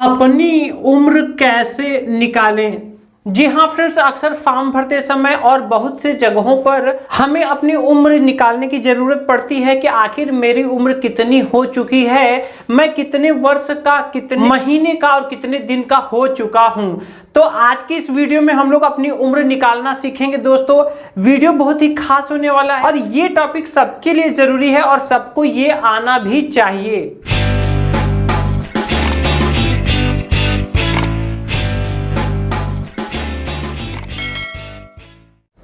अपनी उम्र कैसे निकालें। जी हाँ फ्रेंड्स, अक्सर फॉर्म भरते समय और बहुत से जगहों पर हमें अपनी उम्र निकालने की ज़रूरत पड़ती है कि आखिर मेरी उम्र कितनी हो चुकी है, मैं कितने वर्ष का, कितने महीने का और कितने दिन का हो चुका हूँ। तो आज की इस वीडियो में हम लोग अपनी उम्र निकालना सीखेंगे दोस्तों। वीडियो बहुत ही खास होने वाला है और ये टॉपिक सबके लिए ज़रूरी है और सबको ये आना भी चाहिए।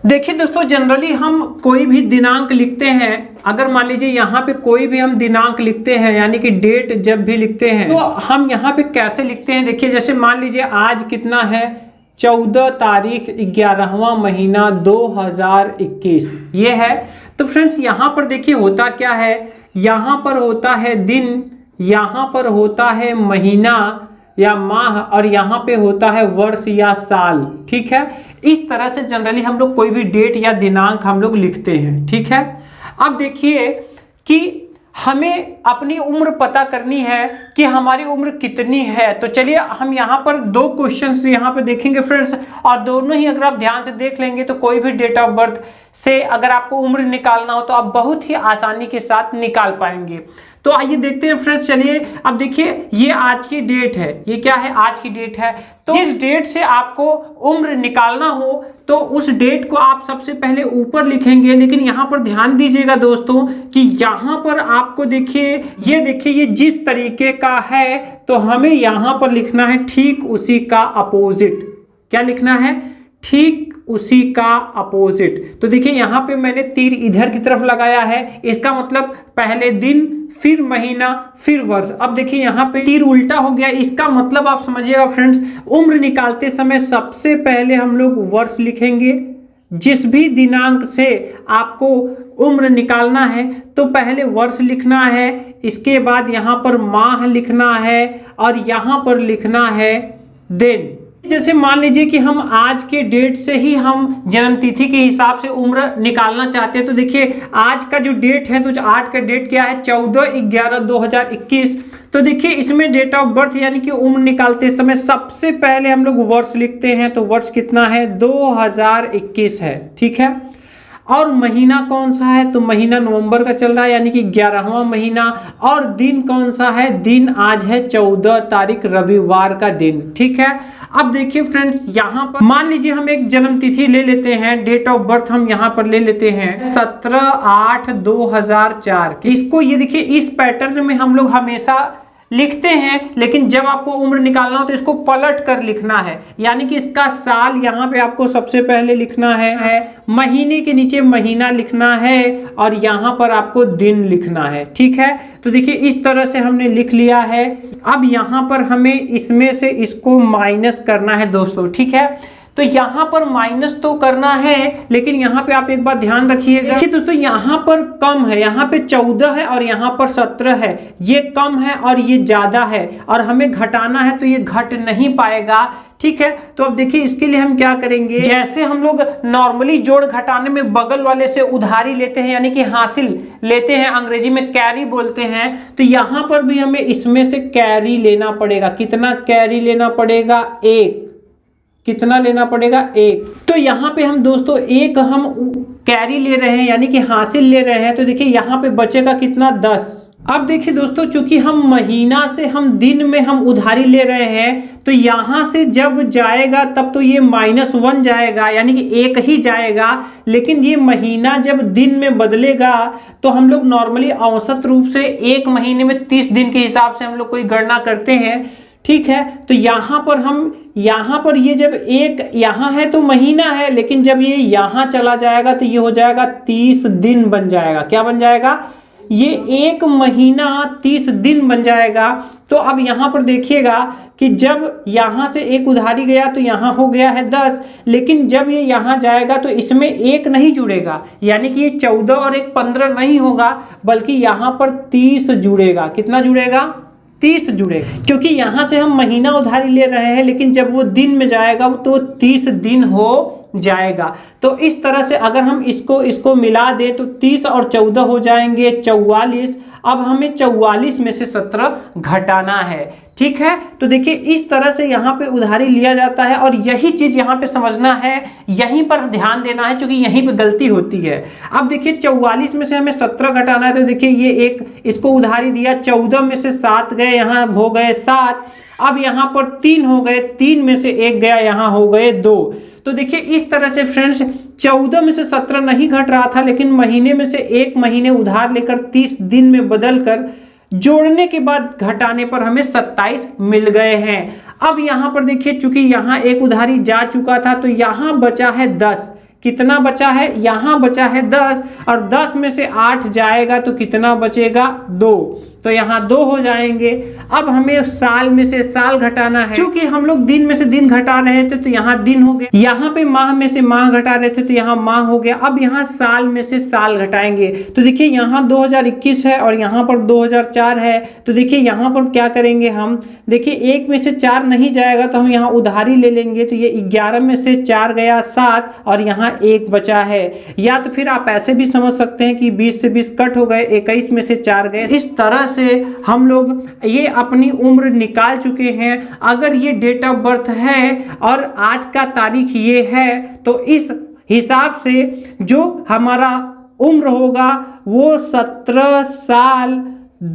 देखिए दोस्तों, जनरली हम कोई भी दिनांक लिखते हैं, अगर मान लीजिए यहाँ पे कोई भी हम दिनांक लिखते हैं यानी कि डेट जब भी लिखते हैं तो हम यहाँ पे कैसे लिखते हैं। देखिए जैसे मान लीजिए आज कितना है, 14 तारीख 11वां महीना 2021 ये है। तो फ्रेंड्स यहाँ पर देखिए होता क्या है, यहाँ पर होता है दिन, यहाँ पर होता है महीना या माह और यहाँ पे होता है वर्ष या साल। ठीक है, इस तरह से जनरली हम लोग कोई भी डेट या दिनांक हम लोग लिखते हैं। ठीक है, अब देखिए कि हमें अपनी उम्र पता करनी है कि हमारी उम्र कितनी है। तो चलिए हम यहाँ पर दो क्वेश्चंस यहाँ पे देखेंगे फ्रेंड्स, और दोनों ही अगर आप ध्यान से देख लेंगे तो कोई भी डेट ऑफ बर्थ से अगर आपको उम्र निकालना हो तो आप बहुत ही आसानी के साथ निकाल पाएंगे। तो आइए देखते हैं फ्रेंड्स। चलिए अब देखिए ये आज की डेट है, ये क्या है, आज की डेट है। तो जिस डेट से आपको उम्र निकालना हो तो उस डेट को आप सबसे पहले ऊपर लिखेंगे, लेकिन यहाँ पर ध्यान दीजिएगा दोस्तों कि यहाँ पर आपको देखिए ये जिस तरीके का है तो हमें यहाँ पर लिखना है ठीक उसी का अपोजिट। क्या लिखना है, ठीक उसी का अपोजिट। तो देखिए यहाँ पे मैंने तीर इधर की तरफ लगाया है, इसका मतलब पहले दिन, फिर महीना, फिर वर्ष। अब देखिए यहाँ पे तीर उल्टा हो गया, इसका मतलब आप समझिएगा फ्रेंड्स, उम्र निकालते समय सबसे पहले हम लोग वर्ष लिखेंगे। जिस भी दिनांक से आपको उम्र निकालना है तो पहले वर्ष लिखना है, इसके बाद यहाँ पर माह लिखना है और यहाँ पर लिखना है दिन। जैसे मान लीजिए कि हम आज के डेट से ही हम जन्मतिथि के हिसाब से उम्र निकालना चाहते हैं। तो देखिए आज का जो डेट है तो आज का डेट क्या है, 14/11/2021। तो देखिए इसमें डेट ऑफ बर्थ यानी कि उम्र निकालते समय सबसे पहले हम लोग वर्ष लिखते हैं। तो वर्ष कितना है, 2021 है। ठीक है, और महीना कौन सा है, तो महीना नवंबर का चल रहा है यानी कि 11वां महीना। और दिन कौन सा है, दिन आज है 14 तारीख रविवार का दिन। ठीक है, अब देखिए फ्रेंड्स यहाँ पर मान लीजिए हम एक जन्म तिथि ले लेते हैं, डेट ऑफ बर्थ हम यहाँ पर ले लेते हैं 17/8/2004। इसको ये देखिए इस पैटर्न में हम लोग हमेशा लिखते हैं, लेकिन जब आपको उम्र निकालना हो तो इसको पलट कर लिखना है, यानी कि इसका साल यहाँ पे आपको सबसे पहले लिखना है, महीने के नीचे महीना लिखना है और यहाँ पर आपको दिन लिखना है। ठीक है, तो देखिए इस तरह से हमने लिख लिया है। अब यहाँ पर हमें इसमें से इसको माइनस करना है दोस्तों। ठीक है, तो यहाँ पर माइनस तो करना है, लेकिन यहाँ पे आप एक बात ध्यान रखिएगा। देखिए दोस्तों यहाँ पर कम है, यहाँ पे 14 है और यहाँ पर 17 है, ये कम है और ये ज्यादा है और हमें घटाना है तो ये घट नहीं पाएगा। ठीक है, तो अब देखिए इसके लिए हम क्या करेंगे, जैसे हम लोग नॉर्मली जोड़ घटाने में बगल वाले से उधारी लेते हैं यानी कि हासिल लेते हैं, अंग्रेजी में कैरी बोलते हैं, तो यहाँ पर भी हमें इसमें से कैरी लेना पड़ेगा। कितना कैरी लेना पड़ेगा, 1। कितना लेना पड़ेगा, 1। तो यहाँ पे हम दोस्तों एक हम कैरी ले रहे हैं यानी कि हासिल ले रहे हैं। तो देखिए यहाँ पे बचेगा कितना, 10। अब देखिए दोस्तों चूंकि हम महीना से हम दिन में हम उधारी ले रहे हैं तो यहाँ से जब जाएगा तब तो ये -1 जाएगा यानी कि 1 ही जाएगा, लेकिन ये महीना जब दिन में बदलेगा तो हम लोग नॉर्मली औसत रूप से एक महीने में 30 दिन के हिसाब से हम लोग कोई गणना करते हैं। ठीक है, तो यहाँ पर ये जब एक यहाँ है तो महीना है, लेकिन जब ये यहाँ चला जाएगा तो ये हो जाएगा 30 दिन बन जाएगा। क्या बन जाएगा, ये 1 महीना 30 दिन बन जाएगा। तो अब यहाँ पर देखिएगा कि जब यहाँ से एक उधारी गया तो यहाँ हो गया है 10, लेकिन जब ये यहाँ जाएगा तो इसमें 1 नहीं जुड़ेगा, यानी कि ये 14 और 1 15 नहीं होगा, बल्कि यहाँ पर 30 जुड़ेगा। कितना जुड़ेगा, 30 जुड़ेगा, क्योंकि यहाँ से हम महीना उधारी ले रहे हैं, लेकिन जब वो दिन में जाएगा तो 30 दिन हो जाएगा। तो इस तरह से अगर हम इसको मिला दें तो 30 और 14 हो जाएंगे 44। अब हमें 44 में से 17 घटाना है, ठीक है। तो देखिए इस तरह से यहाँ पे उधारी लिया जाता है और यही चीज यहाँ पे समझना है, यहीं पर ध्यान देना है, क्योंकि यहीं पे गलती होती है। अब देखिए 44 में से हमें 17 घटाना है, तो देखिए ये एक इसको उधारी दिया, 14 में से 7 गए, यहाँ हो गए 7। अब यहाँ पर 3 हो गए, 3 में से 1 गया, यहाँ हो गए 2। तो देखिए इस तरह से फ्रेंड्स 14 में से 17 नहीं घट रहा था, लेकिन महीने में से 1 महीने उधार लेकर 30 दिन में बदल कर जोड़ने के बाद घटाने पर हमें 27 मिल गए हैं। अब यहाँ पर देखिए चूंकि यहाँ एक उधारी जा चुका था तो यहाँ बचा है 10। कितना बचा है? यहाँ बचा है 10 और 10 में से 8 जाएगा तो कितना बचेगा? 2। तो यहाँ 2 हो जाएंगे। अब हमें साल में से साल घटाना है, क्योंकि हम लोग दिन में से दिन घटा रहे थे तो यहाँ दिन हो गया। यहाँ पे माह में से माह घटा रहे थे तो यहाँ माह हो गया। अब यहाँ साल में से साल घटाएंगे तो देखिए यहाँ 2021 है और यहाँ पर 2004 है। तो देखिए यहाँ पर क्या करेंगे हम, देखिए 1 में से 4 नहीं जाएगा तो हम यहाँ उधारी ले लेंगे, तो ये 11 में से 4 गया 7 और यहाँ 1 बचा है। या तो फिर आप ऐसे भी समझ सकते हैं कि 20 से 20 कट हो गए, 21 में से 4 गए। इस तरह से हम लोग ये अपनी उम्र निकाल चुके हैं। अगर ये डेट ऑफ बर्थ है और आज का तारीख ये है तो इस हिसाब से जो हमारा उम्र होगा वो 17 साल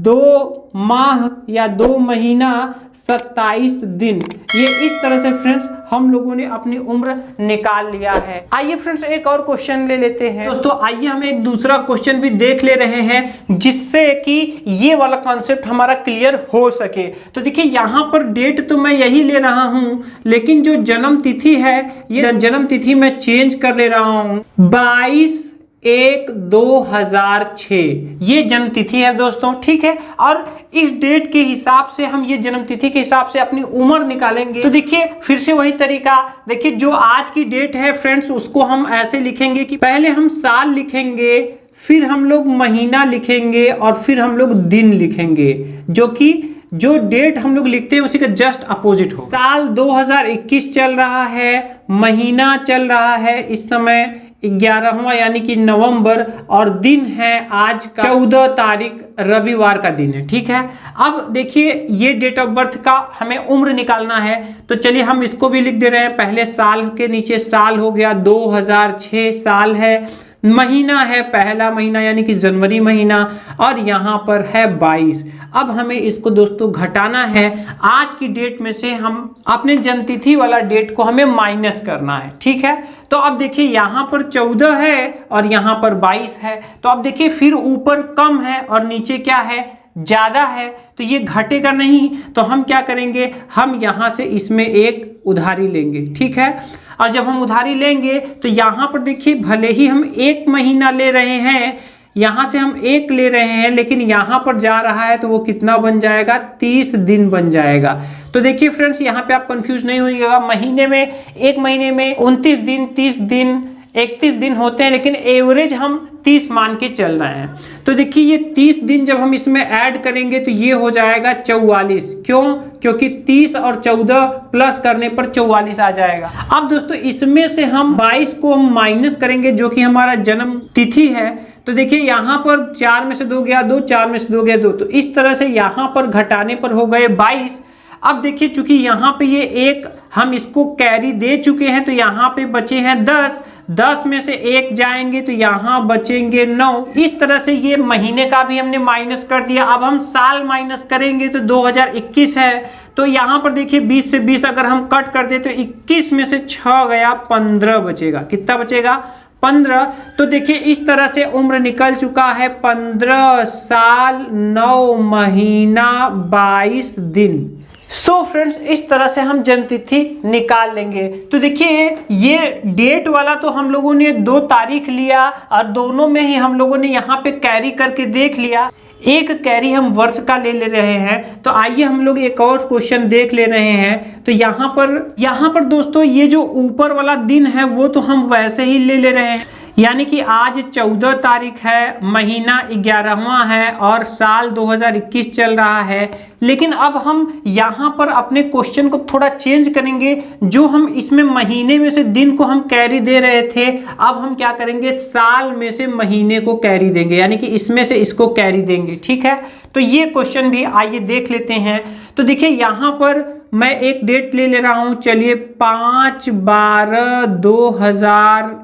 2 माह या 2 महीना 27 दिन। ये इस तरह से फ्रेंड्स हम लोगों ने अपनी उम्र निकाल लिया है। आइए फ्रेंड्स एक और क्वेश्चन ले लेते हैं। दोस्तों आइए हम एक दूसरा क्वेश्चन भी देख ले रहे हैं जिससे कि ये वाला कॉन्सेप्ट हमारा क्लियर हो सके। तो देखिए यहाँ पर डेट तो मैं यही ले रहा हूँ, लेकिन जो जन्म तिथि है ये जन्म तिथि मैं चेंज कर ले रहा हूँ। 22/1/2006 ये जन्म तिथि है दोस्तों, ठीक है। और इस डेट के हिसाब से हम ये जन्म तिथि के हिसाब से अपनी उम्र निकालेंगे। तो देखिए फिर से वही तरीका, देखिए जो आज की डेट है फ्रेंड्स उसको हम ऐसे लिखेंगे कि पहले हम साल लिखेंगे, फिर हम लोग महीना लिखेंगे और फिर हम लोग दिन लिखेंगे, जो कि जो डेट हम लोग लिखते हैं उसी का जस्ट अपोजिट हो। साल 2021 चल रहा है, महीना चल रहा है इस समय 11वां यानी कि नवंबर, और दिन है आज का 14 तारीख रविवार का दिन है, ठीक है। अब देखिए ये डेट ऑफ बर्थ का हमें उम्र निकालना है, तो चलिए हम इसको भी लिख दे रहे हैं। पहले साल के नीचे साल हो गया, 2006 साल है। महीना है पहला महीना यानी कि जनवरी महीना, और यहाँ पर है 22। अब हमें इसको दोस्तों घटाना है। आज की डेट में से हम अपने जन्मतिथि वाला डेट को हमें माइनस करना है, ठीक है। तो अब देखिए यहाँ पर 14 है और यहाँ पर 22 है, तो अब देखिए फिर ऊपर कम है और नीचे क्या है? ज्यादा है, तो ये घटेगा नहीं। तो हम क्या करेंगे, हम यहाँ से इसमें एक उधारी लेंगे, ठीक है। और जब हम उधारी लेंगे तो यहाँ पर देखिए भले ही हम 1 महीना ले रहे हैं, यहाँ से हम 1 ले रहे हैं, लेकिन यहाँ पर जा रहा है तो वो कितना बन जाएगा? 30 दिन बन जाएगा। तो देखिए फ्रेंड्स यहाँ पे आप कंफ्यूज नहीं होइएगा। महीने में 1 महीने में 29 दिन, 30 दिन, 31 दिन होते हैं, लेकिन एवरेज हम 30 मान के चल रहे हैं। तो देखिए ये 30 दिन जब हम इसमें ऐड करेंगे तो ये हो जाएगा 44। क्यों? क्योंकि 30 और 14 प्लस करने पर 44 आ जाएगा। अब दोस्तों इसमें से हम 22 को हम माइनस करेंगे जो कि हमारा जन्म तिथि है। तो देखिए यहाँ पर 4 में से 2 गया 2, 4 में से 2 गया 2, तो इस तरह से यहाँ पर घटाने पर हो गए 22। अब देखिए चूंकि यहाँ पे ये 1 हम इसको कैरी दे चुके हैं तो यहाँ पे बचे हैं 10। 10 में से 1 जाएंगे तो यहाँ बचेंगे 9। इस तरह से ये महीने का भी हमने माइनस कर दिया। अब हम साल माइनस करेंगे तो 2021 है, तो यहाँ पर देखिए 20 से 20 अगर हम कट कर दे तो 21 में से 6 गया, 15 बचेगा। कितना बचेगा? 15। तो देखिए इस तरह से उम्र निकल चुका है 15 साल 9 महीना 22 दिन। सो फ्रेंड्स इस तरह से हम जन्मतिथि निकाल लेंगे। तो देखिए ये डेट वाला तो हम लोगों ने 2 तारीख लिया और दोनों में ही हम लोगों ने यहाँ पे कैरी करके देख लिया। एक कैरी हम वर्ष का ले रहे हैं। तो आइए हम लोग एक और क्वेश्चन देख ले रहे हैं। तो यहाँ पर दोस्तों ये जो ऊपर वाला दिन है वो तो हम वैसे ही ले रहे हैं। यानी कि आज 14 तारीख है, महीना 11वां है और साल 2021 चल रहा है। लेकिन अब हम यहाँ पर अपने क्वेश्चन को थोड़ा चेंज करेंगे। जो हम इसमें महीने में से दिन को हम कैरी दे रहे थे, अब हम क्या करेंगे, साल में से महीने को कैरी देंगे, यानी कि इसमें से इसको कैरी देंगे। ठीक है, तो ये क्वेश्चन भी आइए देख लेते हैं। तो देखिए यहाँ पर मैं एक डेट ले रहा हूं, चलिए 5/12/2000,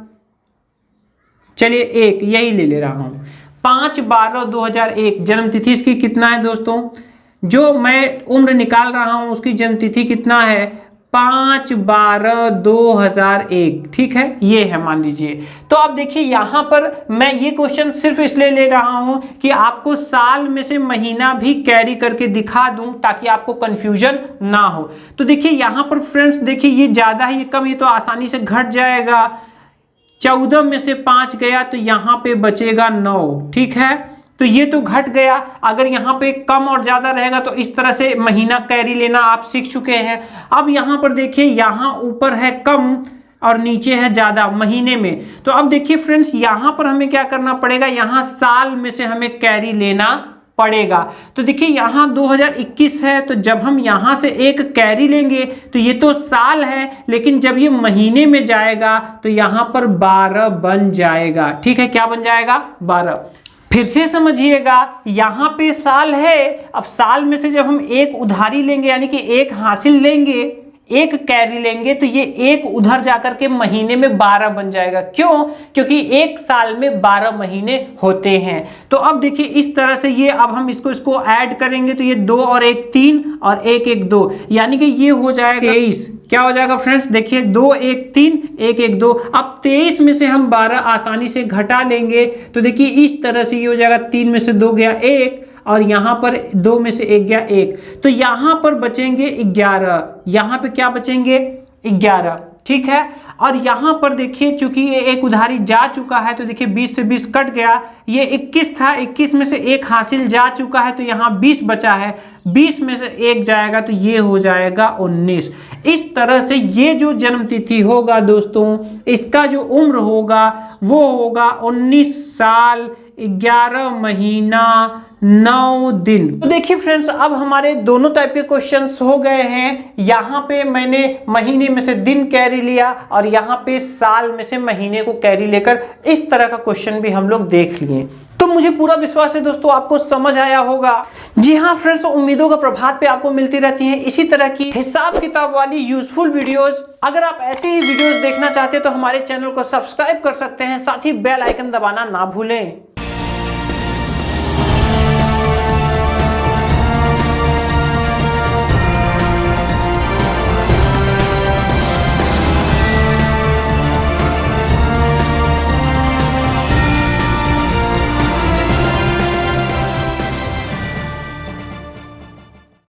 चलिए 1 यही ले रहा हूं, 5/12/2001। जन्म तिथि इसकी कितना है दोस्तों, जो मैं उम्र निकाल रहा हूं उसकी जन्म तिथि कितना है, 5/12/2001। ठीक है, ये है मान लीजिए। तो अब देखिए यहाँ पर मैं ये क्वेश्चन सिर्फ इसलिए ले रहा हूं कि आपको साल में से महीना भी कैरी करके दिखा दूं ताकि आपको कंफ्यूजन ना हो। तो देखिए यहाँ पर फ्रेंड्स, देखिए ये ज्यादा है ये कम, ये तो आसानी से घट जाएगा। 14 में से 5 गया तो यहाँ पे बचेगा 9। ठीक है, तो ये तो घट गया। अगर यहाँ पे कम और ज्यादा रहेगा तो इस तरह से महीना कैरी लेना आप सीख चुके हैं। अब यहाँ पर देखिए, यहाँ ऊपर है कम और नीचे है ज्यादा महीने में। तो अब देखिए फ्रेंड्स, यहाँ पर हमें क्या करना पड़ेगा, यहाँ साल में से हमें कैरी लेना पड़ेगा। तो देखिए यहाँ 2021 है, तो जब हम यहाँ से एक कैरी लेंगे तो ये तो साल है, लेकिन जब ये महीने में जाएगा तो यहाँ पर 12 बन जाएगा। ठीक है, क्या बन जाएगा, 12। फिर से समझिएगा, यहाँ पे साल है, अब साल में से जब हम एक उधारी लेंगे यानी कि एक हासिल लेंगे, एक कैरी लेंगे, तो ये एक उधर जाकर के महीने में 12 बन जाएगा। क्यों, क्योंकि एक साल में 12 महीने होते हैं। तो अब देखिए इस तरह से ये, अब हम इसको ऐड करेंगे तो ये 2 और 1 3 और 1 1 2, यानी कि ये हो जाएगा 23। क्या हो जाएगा फ्रेंड्स, देखिए 2 1 3 1 1 2। अब 23 में से हम 12 आसानी से घटा लेंगे, तो देखिए इस तरह से ये हो जाएगा, 3 में से 2 गया 1 और यहाँ पर 2 में से 1 गया 1, तो यहाँ पर बचेंगे 11। यहाँ पे क्या बचेंगे, 11। ठीक है, और यहाँ पर देखिए चूंकि ये एक उधारी जा चुका है तो देखिए 20 से 20 कट गया, ये 21 था, 21 में से एक हासिल जा चुका है तो यहाँ 20 बचा है, 20 में से एक जाएगा तो ये हो जाएगा 19। इस तरह से ये जो जन्म तिथि होगा दोस्तों, इसका जो उम्र होगा वो होगा 19 साल 11 महीना 9 दिन। तो देखिए फ्रेंड्स, अब हमारे दोनों टाइप के क्वेश्चंस हो गए हैं। यहाँ पे मैंने महीने में से दिन कैरी लिया और यहाँ पे साल में से महीने को कैरी लेकर इस तरह का क्वेश्चन भी हम लोग देख लिए। तो मुझे पूरा विश्वास है दोस्तों आपको समझ आया होगा। जी हाँ फ्रेंड्स, उम्मीदों का प्रभात पे आपको मिलती रहती है इसी तरह की हिसाब किताब वाली यूजफुल वीडियोस। अगर आप ऐसे ही वीडियोस देखना चाहते हैं तो हमारे चैनल को सब्सक्राइब कर सकते हैं, साथ ही बेल आइकन दबाना ना भूलें।